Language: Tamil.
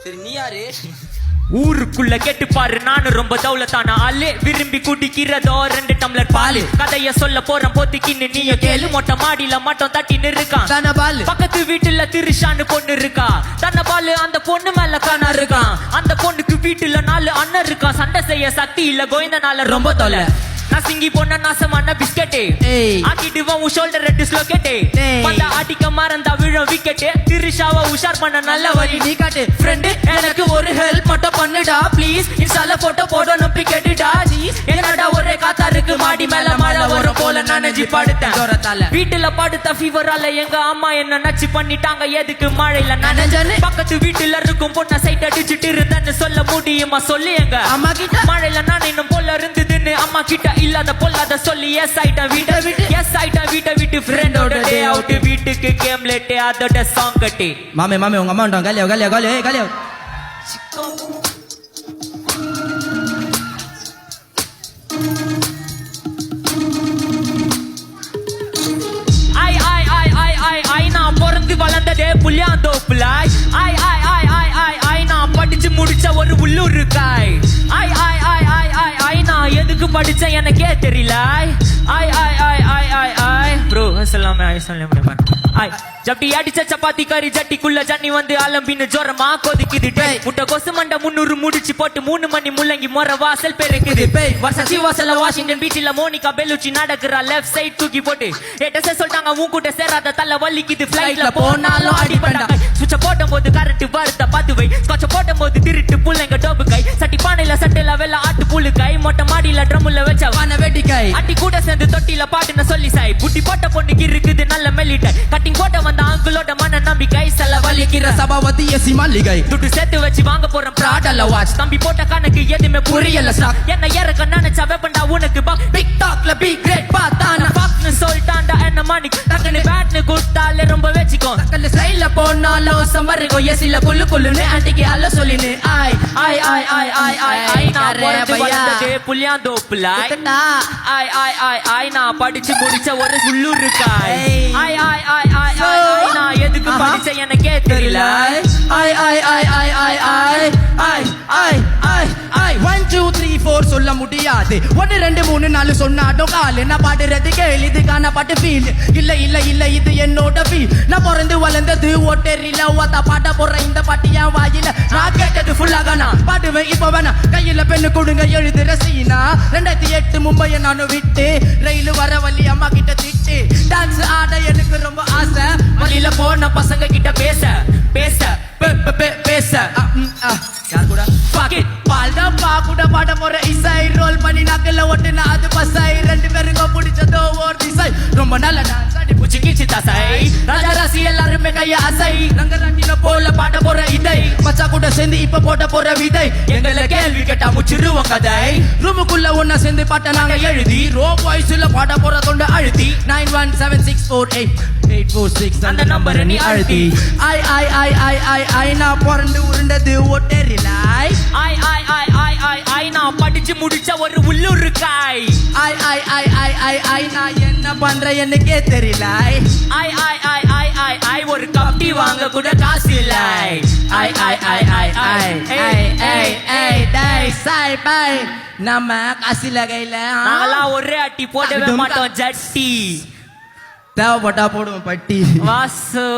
சரி நீ யாரு? ஊருக்குள்ள கேட்டு பாரு, நானும் ரொம்ப தௌலத்தான ஆளு. விரும்பி குடிக்கிறதோ 2 டம்ளர் பாலு. கதைய சொல்ல போறேன் போத்திக்கின்னு நீய கேளு. மொட்டை மாடியில மட்டும் தட்டின்னு இருக்கான். பக்கத்து வீட்டுல திருஷான்னு பொண்ணு இருக்கா. தன்ன பாலு அந்த பொண்ணு மேல காணா இருக்கான். அந்த பொண்ணுக்கு வீட்டுல 4 அண்ணன் இருக்கான். சண்டை செய்ய சக்தி இல்ல, கோயந்தனால ரொம்ப தொலை. நசிங்கி பொண்ண நாசமான பிஸ்கெட்டு ஆக்கிடுவான் உன் ஷோல்டர் டிஸ்லோகேட்டு. பந்த ஆட்டிக்க மறந்தா விழும் விக்கெட்டு. திருஷாவை உஷார் பண்ண நல்ல வழி நீ காட்டு. ஃப்ரெண்டு எனக்கு ஒரு ஹெல்ப் மட்டும் பண்ணுடா ப்ளீஸ். இன்ஸ்டால போட்டோ போடணும் பிக்கெட்டுடா. என்னடா ஒரே காத்தா இருக்கு, மாடி மேல மழை வரும் போல நனைஞ்சி படுத்தேன். வீட்டுல படுத்த ஃபீவரால எங்க அம்மா என்ன நச்சு பண்ணிட்டாங்க. எதுக்கு மழையில நனைஞ்சு பக்கத்து வீட்டுல இருக்கும் பொண்ண சைட் அடிச்சுட்டு இருந்தேன்னு சொல்ல முடியுமா? சொல்லி எங்க அம்மா கிட்ட மழையில நான் இன்னும் போல இருந்ததுன்னு அம்மா கிட்ட இல்லாத பொல்லாத சொல்லி எஸ் ஆயிட்ட வீட்டை விட்டு, எஸ் ஆயிட்ட வீட்டை விட்டு. ஃப்ரெண்டோட டே அவுட், வீட்டுக்கு கேம் லேட்டு, அதோட சாங் கட்டி. மாமே மாமே உங்க அம்மா வந்துட்டாங்க. கலியோ கலியோ கலியோ கலியோ. ஐ ஐ ஐ ஐ ஐ ஐ நான் பிறந்து வளர்ந்ததே புளியாந்தோப்புல. ஐ ஐ ஐ ஐ ஐ ஐ நான் படிச்சு முடிச்ச ஒரு உள்ளூர் காய். ஐ ஐ ஐ ஐ ஐ ஐ நான் எதுக்கு படிச்சேன் எனக்கே தெரியல. ஐ ஐ ஐ ஐ ஐ ஐ ப்ரோ அஸ்ஸலாமு அலைக்கும். ஐ ஜப்டி அடிச்ச சப்பாத்தி கறி ஜட்டிக்குள்ள ஜன்னி வந்து அலம்பின்னு ஜோரமா கொதிக்குது. முட்டை கொசு மண்டை 300 முடிச்சு போட்டு 3 மணி முள்ளங்கி மொற வாசல் பெருக்குது. வசதி வாசல வாஷிங்டன் பீச்சில மோனிகா பெலுச்சி நடக்குறா. லெஃப்ட் சைட் தூக்கி போட்டு ஏட்டச சொல்லிட்டாங்க உன் கூட சேராத தலை வலிக்குது. ஃபிளைட்ல போனாலும் அடிப்படாங்க. சுவிட்ச போடும் போது கரண்ட் வருத்த பார்த்து வை. ஸ்காட்ச போடும் போது திருட்டு புள்ளைங்க டோப்பு கை. சட்டி பானையில சட்டையில வெள்ள ஆட்டு புல்லு கை. மொட்டை மாடியில ட்ரம்முல வச்ச வான வெட்டி கை. அட்டி கூட சேர்ந்து தொட்டில பாட்டுன்னு சொல்லி சாய். புட்டி போட்ட பொண்ணுக்கு இருக்குது நல்ல மெல்லிட்டை. கட்டிங் போட்ட வந்த ஆங்கிளோட மன நம்பிக்கை. செல வலிக்கிற சபாவதி எசி மல்லிகை. துட்டு சேர்த்து வச்சு வாங்க போறேன் பிராடல வாட்ச். தம்பி போட்ட கணக்கு எதுவுமே புரியல ஸ்டாக். என்ன இறக்க நினைச்சா வெப்பண்டா உனக்கு பாக். பிக் டாக்ல பி கிரேட் பார்த்தான பாக்னு சொல்லிட்டாண்டா என்ன மணிக்கு. டக்குனு பேட்னு கொடுத்தாலே ரொம்ப வச்சுக்கோ. டக்குனு ஸ்டைல்ல போனாலும் சம்மருக்கும் எசில குள்ளு குள்ளுன்னு ஆண்டிக்கு அல்ல சொல்லினு. ஐ ஐ ஐ ஐ ஐ ஐ ஐ நான் பிறந்து வளர்ந்ததே புளியாந்தோப்புல. ஐ ஐ ஐ ஐ நான் படிச்சு முடிச்ச ஒரு உள்ளூர் காய். ஐ ஐ ஐ ஐ ஐ ஐ நான் எதுக்கு படிச்ச எனக்கே தெரியல. ஐ ஐ ஐ ஐ ஐ ஐ ஐ ஐ ஐ ஐ 1 2 3 4 சொல்ல முடியாது. 1 2 3 4 சொன்னாடும் காலு. நான் பாடுறது கேளு, இதுக்கான பாட்டு ஃபீல் இல்ல இல்ல இல்ல இது என்னோட ஃபீல். நான் பிறந்து வளர்ந்தது ஒட்டேரியில. ஓத்தா பாட்ட போடுற இந்த பாட்டு என் வாயில. நான் கேட்டது ஃபுல்லாக நான் பாடுவேன் இப்ப வேணா. கையில பெண்ணு கொடுங்க எழுதுற சீனா. 2008 மும்பையை நானும் விட்டு ரயில் வர வழி அம்மா கிட்ட திட்டு. டான்ஸ் ஆட எனக்கு ரொம்ப ஆசை. வழியில போன பசங்க கிட்ட பேச பேச பேச யார் கூட பாக்கெட் பால்டா பாக்குட பாட போற இசை. ரோல் பண்ணி நாக்கல ஒட்டுனா அது பசை. 2 பேருங்க பிடிச்சதோ ஒரு திசை. ரொம்ப நல்ல டான்ஸ் அடி புச்சி கிச்சி தசை. ராஜா ராசி எல்லாருமே கைய அசை. ரங்கராட்டின போல பாட போற இதை. மச்சா கூட சேர்ந்து இப்ப போட போற விதை. எங்களை கேள்வி கேட்டா முச்சிருவோம் கதை. ரூமுக்குள்ள ஒன்னா சேர்ந்து பாட்ட நாங்க எழுதி. ரோ வாய்ஸ்ல பாட போற தொண்ட அழுத்தி. 91764884 அந்த நம்பரை நீ அழுத்தி. ஐ ஐ ஐ ஐ ஐ ஐ நான் பிறந்து உருண்டது ஒட்டேரில. ஐ ஐ ஐ ஐ ஐ ஐ நான் படிச்சு முடிச்ச ஒரு உள்ளூர் காய். ஐ ஐ ஐ ஐ ஐ ஐ நான் என்ன பண்ற எனக்கே தெரியல. ஐ ஐ ஐ ஐ ஐ ஐ ஒரு கப்பி வாங்க கூட காசு இல்ல. ஐ ஐ ஐ ஐ ஐ ஏய் ஏய் ஏய் டேய் சாய் பை நம்ம காசில கையில. நாங்களாம் ஒரே அட்டி போடவே மாட்டோம் ஜட்டி. தேவைப்பட்டா போடுவோம் பட்டி. வாசோ